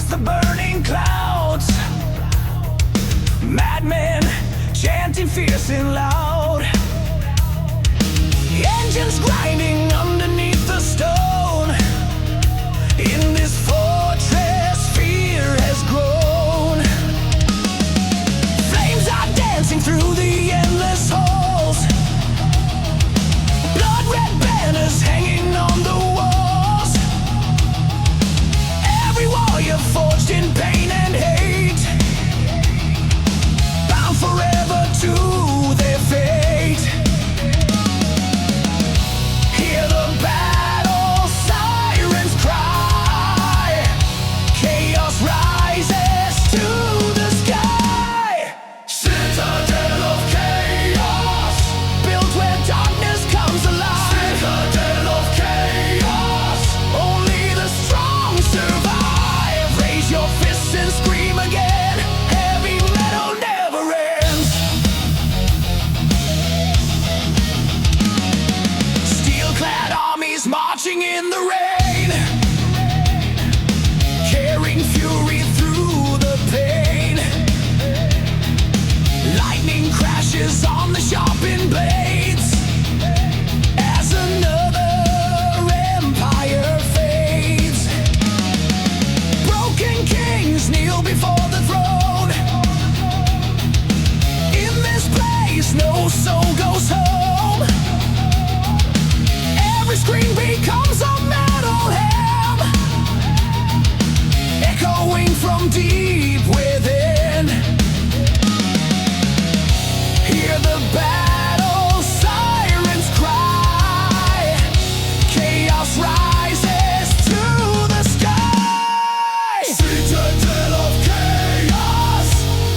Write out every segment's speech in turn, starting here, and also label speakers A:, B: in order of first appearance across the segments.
A: The burning clouds, madmen chanting fierce and loud, engines grinding underneath the stone. In this fortress fear has grown. Flames are dancing through the endless halls, blood red banners hanging on the walls. Every warrior forged in pain and hate, bound forever to their fate. Hear the battle sirens cry, chaos rises to the sky. Citadel of chaos, built where darkness comes alive. Citadel of chaos, only the strong survive. Raise your fists and scream again, heavy metal never ends. Steel-clad armies marching in the rain, carrying fury through the pain. Lightning crashes on the sharpened blades as another empire fades. Broken kings kneel before the throne. In this place, no soul goes home. Every scream becomes a metal hymn, echoing from deep within. Hear the battle sirens cry, chaos rises to the sky. Citadel of chaos,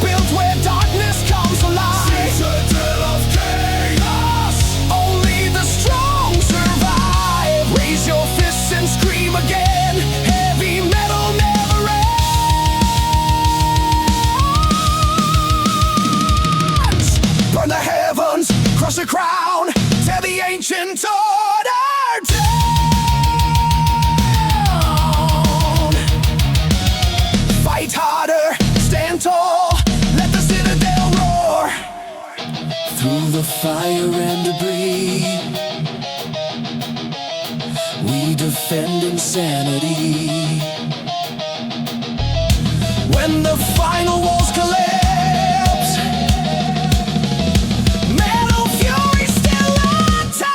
A: built where darkness comes alive. Citadel of chaos, only the strong survive. Raise your fists and scream again, heavy metal never ends. Burn the heavens, crush the crown, tear the ancient order down. Fight harder, stand tall, let the citadel roar. Through the fire and debris, we defend insanity. When the final walls collapse, metal fury still attacks.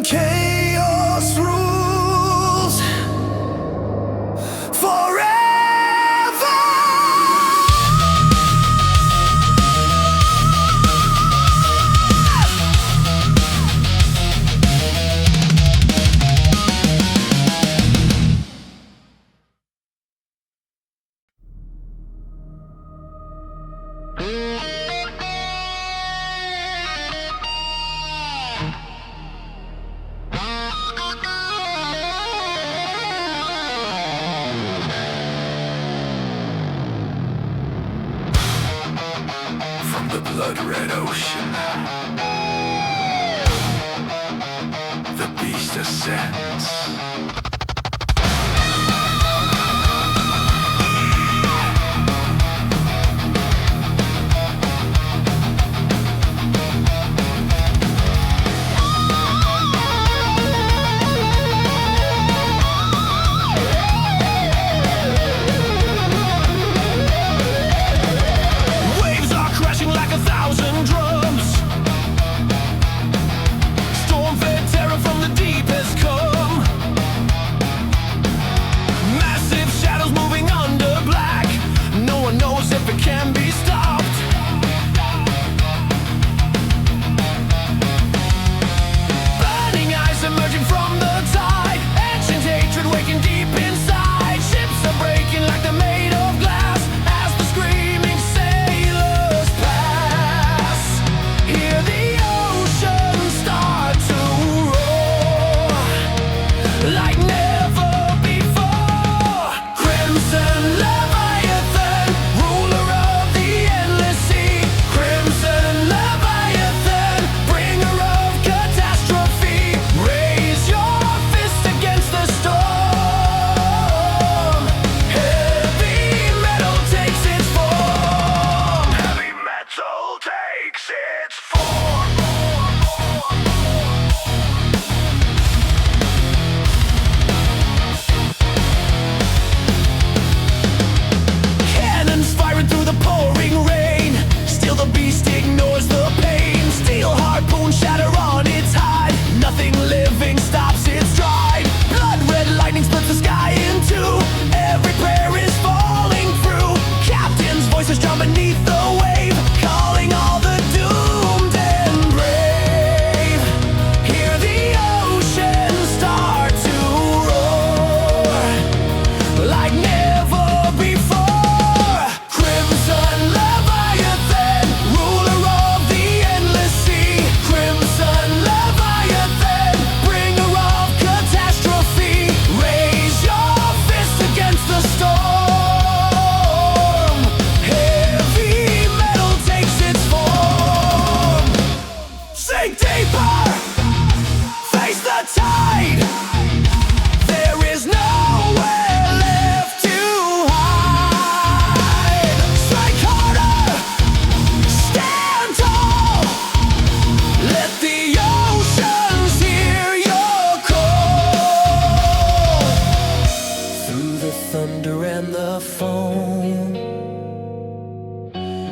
A: when chaos rules forever. From the blood-red ocean, the beast ascends.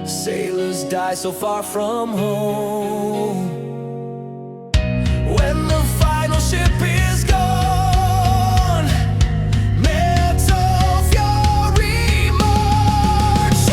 B: Sailors die so far from home. When the final ship is gone, metal fury marches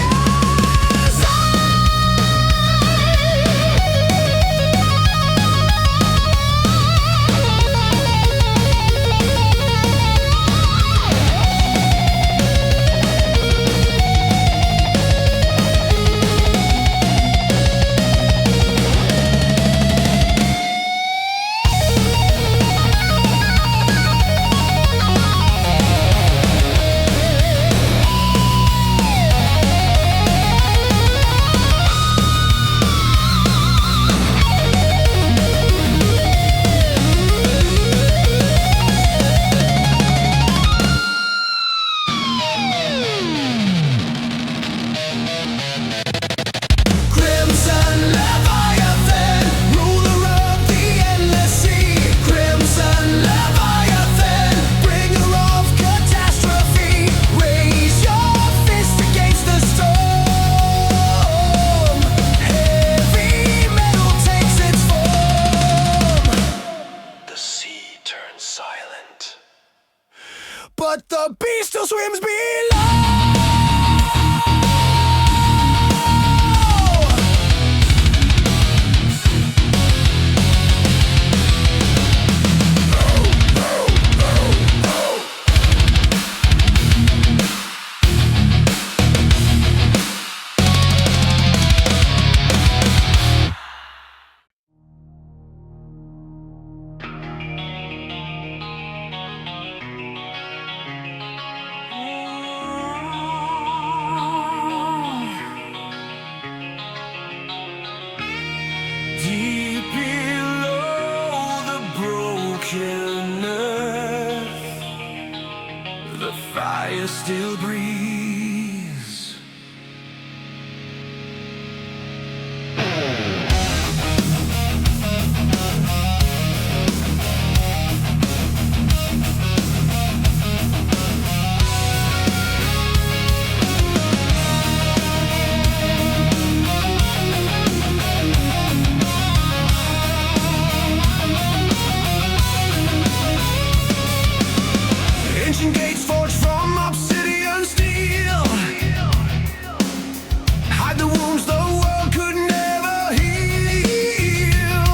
A: the beast still swims below. Deep below the broken earth, the fire still breathes. Ancient gates forged from obsidian steel hide the wounds the world could never heal.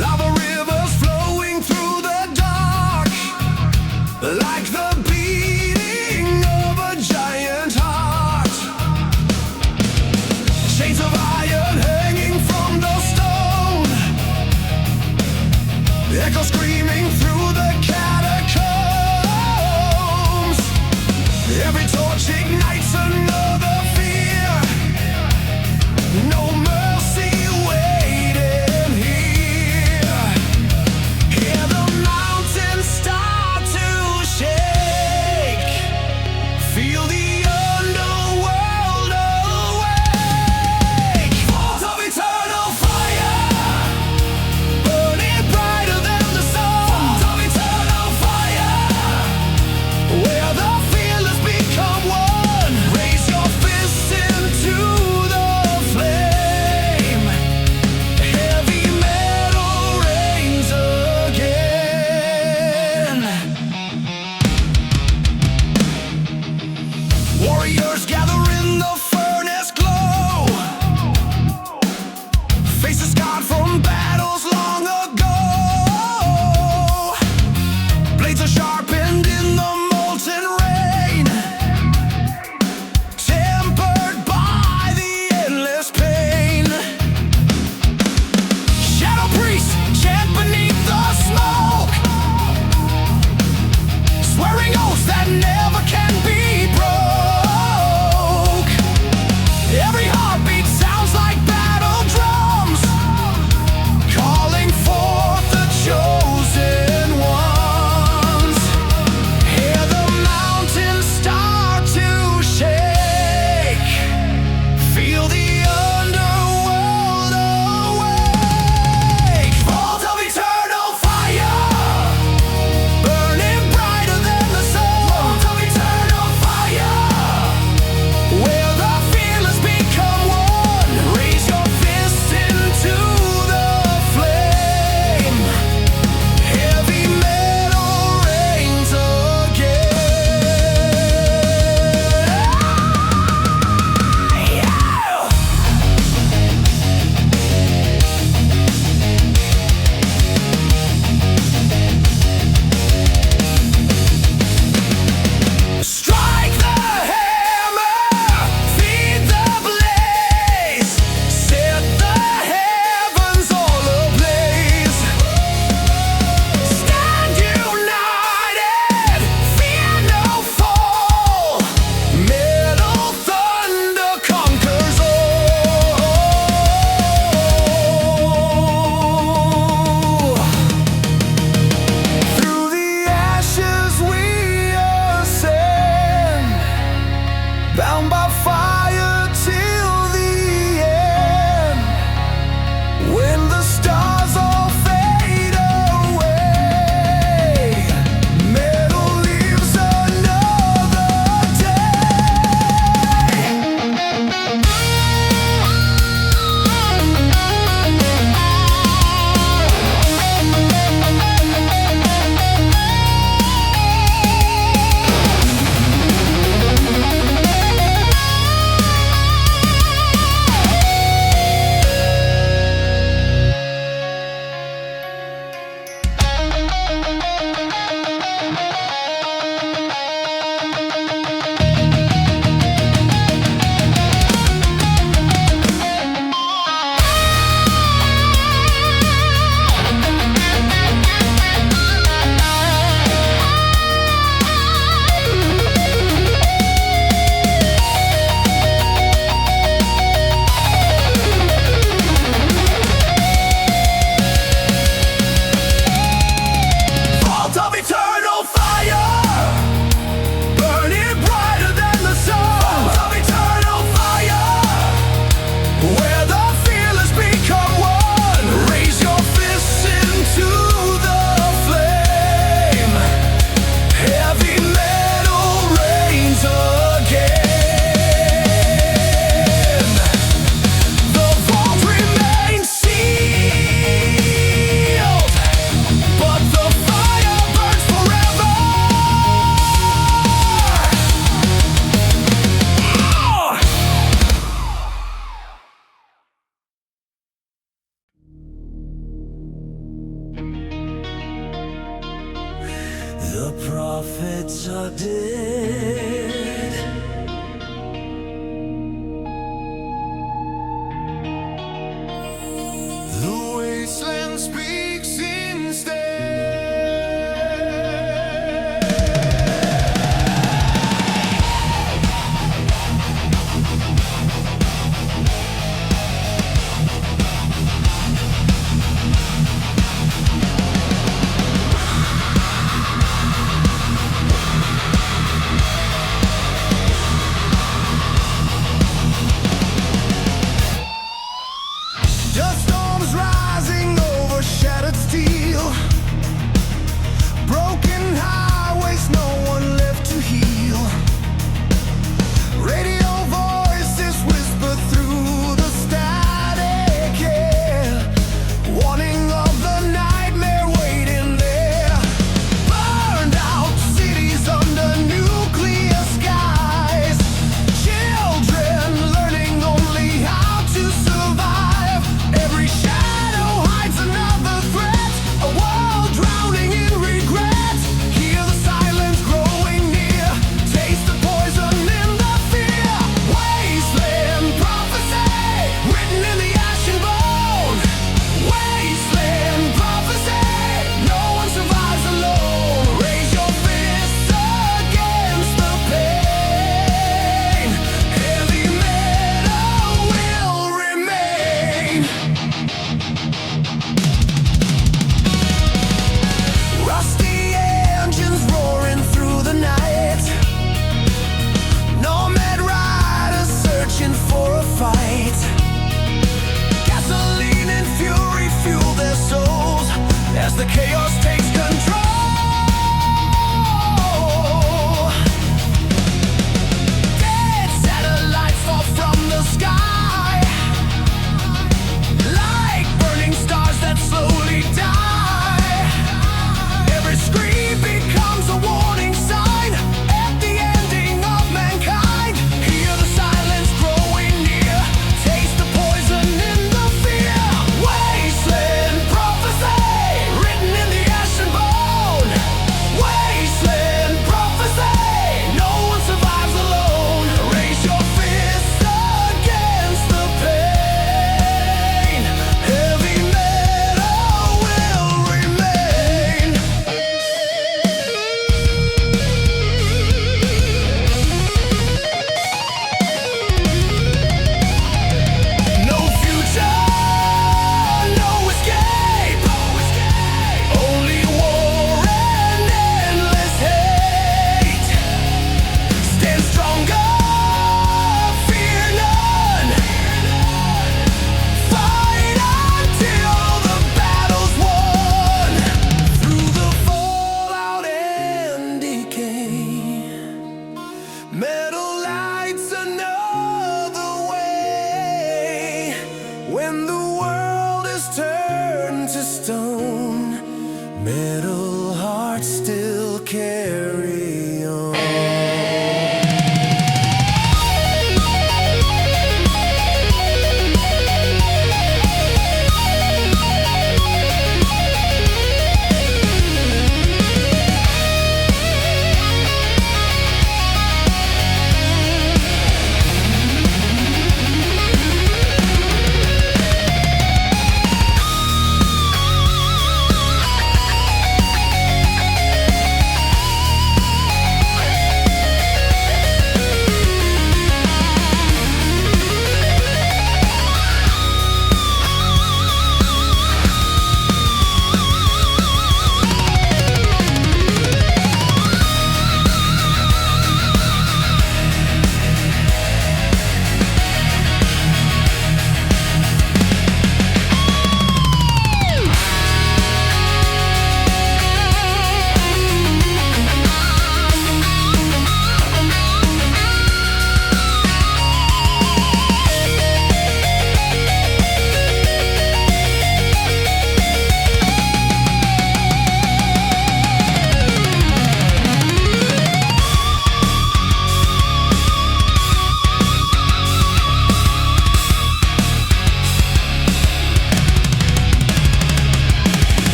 A: Lava rivers flowing through the dark, like the beating of a giant heart. Chains of iron hanging from the stone, echo screaming through the catacombs. Every torch ignites another fear. No mercy waiting here. Hear the mountains start to shake. Feel the underworld awake. Vault of eternal fire, burning brighter than the sun. Vault of eternal fire, where the fearless become one. Raise your fists into the flame. Heavy metal reigns again. Warriors gather in the furnace glow, faces scarred from battles long ago. Blades are sharpened in the molten rain, tempered by the endless pain. Shadow priests chant beneath the smoke, swearing oaths that never can be broke. Every heartbeat sounds like battle drums,
B: prophets are dead.
A: The wasteland speaks instead. Dust storms rising over shattered steel. Broken highways, no one left to heal. Radio voices whisper through the static air, warning of the nightmare waiting there. Burned out cities under nuclear skies. Children learning only how to survive. Every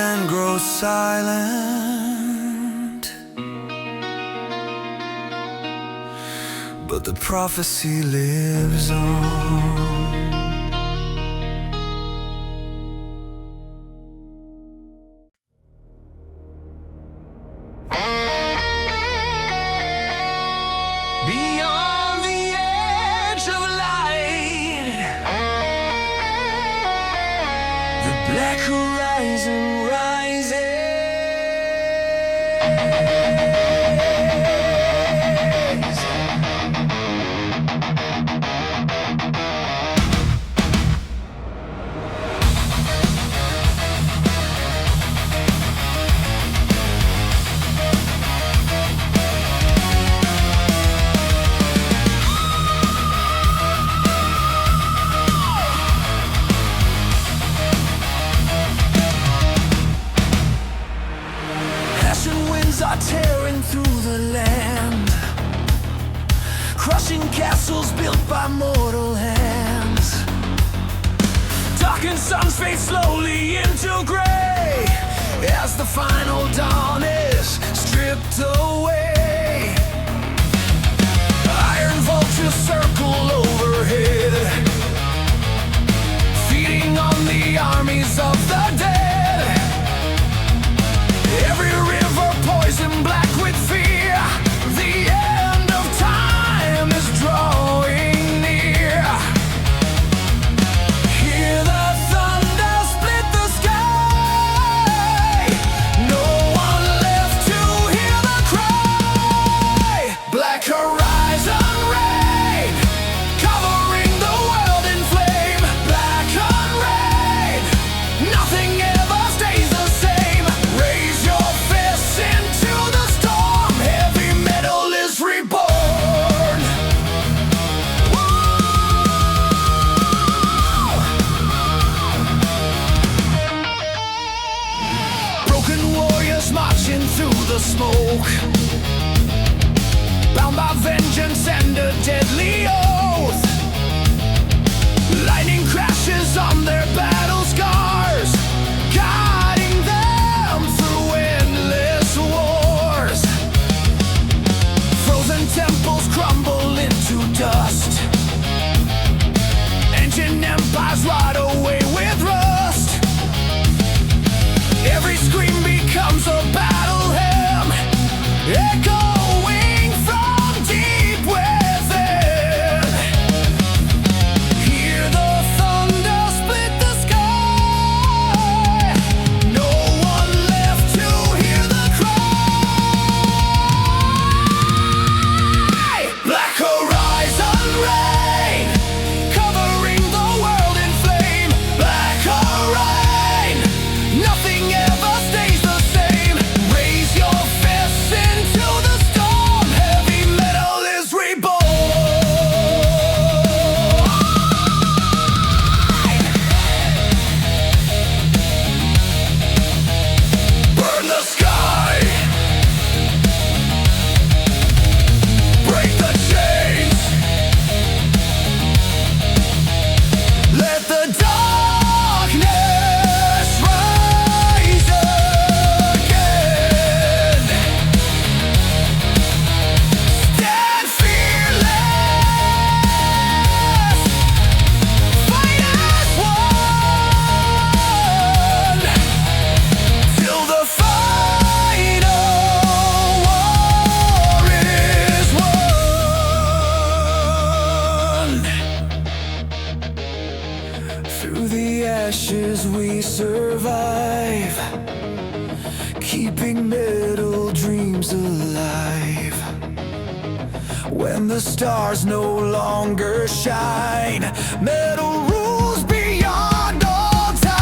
A: land grows silent, but the prophecy lives on.
B: Beyond the edge of light, the black horizon rises. Are tearing through the land, crushing castles built by mortal hands. Darkened suns fade slowly into gray as the final dawn is stripped away. Iron vultures circle overhead, feeding on the armies of the dead. Every river poison black with fear, the end of time is drawing near. Hear the thunder split the sky, no one left to hear the cry. Black horizon rain, covering the world in flame. Black rain, nothing ever stays the same. Raise your fists into the storm, heavy metal is reborn. Broken warriors marching through the smoke, bound by vengeance and a deadly oath. Lightning crashes on their battle scars, guiding them through endless wars. Frozen temples crumble into dust, ancient empires rot away with rust. Every scream becomes a battle hymn, echoing from deep within. Hear the thunder split the sky, no one left to hear the cry. Black horizon rain, covering the world in flame. Black rain, nothing ever stays the same. Raise your fists into the storm, heavy metal is reborn. Burn the sky, break the chains, let the darkness rise again. Stand fearless, fight as one, till the final war is won. Through the ashes we survive, keeping metal dreams alive. When the stars no longer shine, metal rules beyond all time.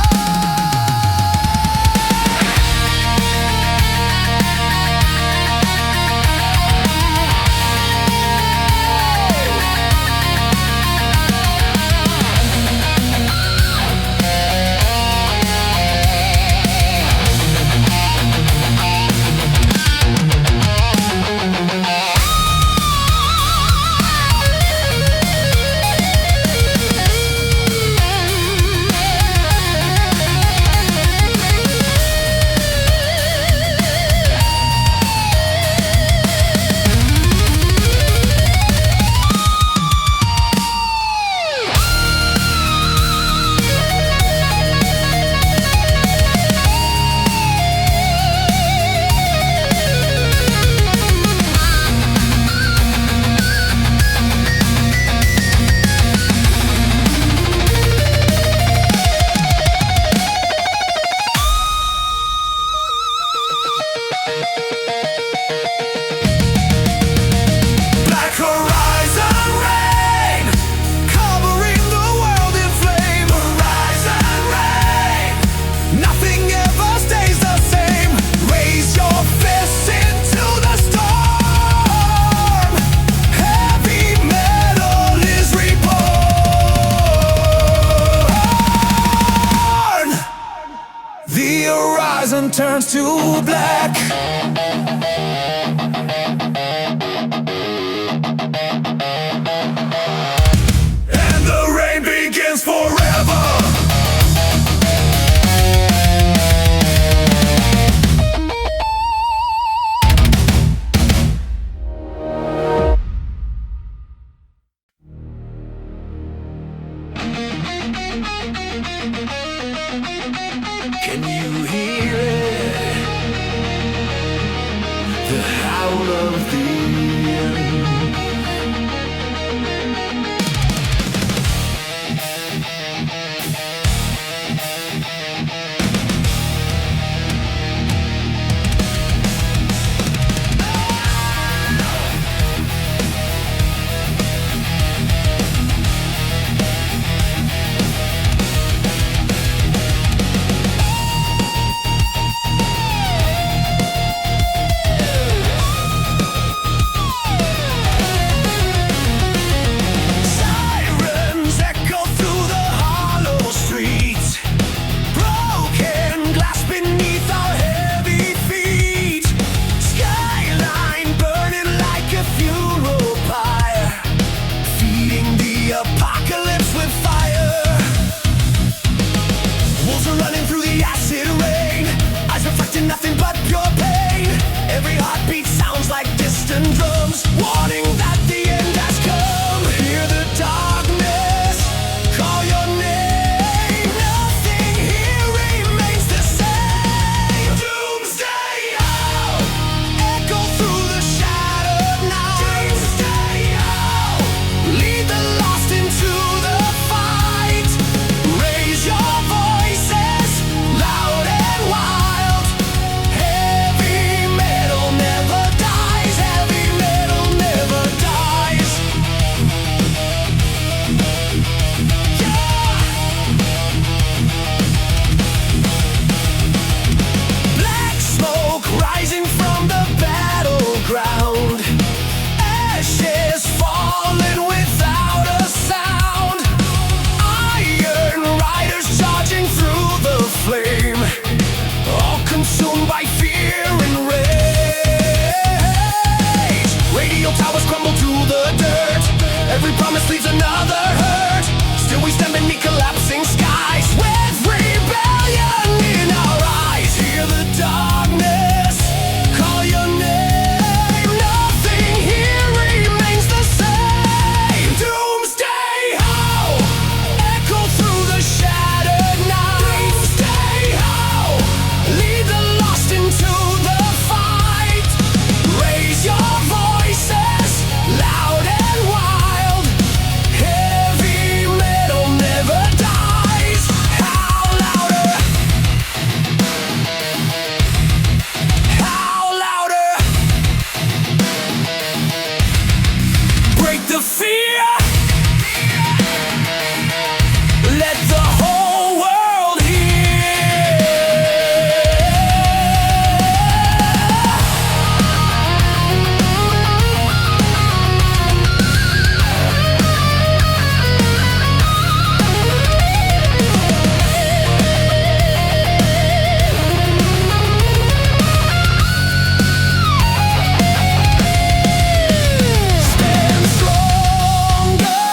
A: sun turns to black. And the rain begins forever. Can you hear it? The howl of the wind. Apocalypse with fire. Wolves are running through the acid rain, eyes reflecting nothing but pure pain. Every heartbeat sounds like distant drums, warning that the end has come. Hear the darkness call your name. Nothing here remains the same. Doomsday howl, echo through the shattered night. Doomsday howl, lead the lost into the fight. Raise your voices loud and wild. Heavy metal never dies. Heavy metal never dies. Yeah. Black smoke rising from the battleground. Ashes falling without a sound. Iron riders charging through the flame, all consumed by fear and rage. Radio towers crumble to the dirt. Every promise leaves another hurt. Still we stand beneath collapsing skies, with rebellion in our eyes. Hear the darkness call your name. Nothing here remains the same. Doomsday howl, echo through the shattered night. Doomsday howl, lead the lost into the fight. Raise your voices loud and wild. Heavy metal never dies. Howl louder. Howl louder. Break the fear. Let the whole world hear. Stand stronger,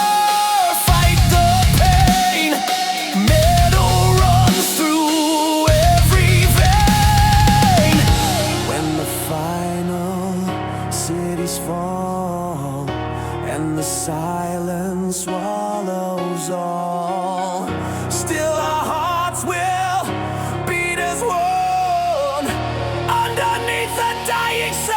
A: fight the pain. Metal runs through every vein. When the final cities fall and the silence swallows all, still our hearts will beat as one underneath the dying sun.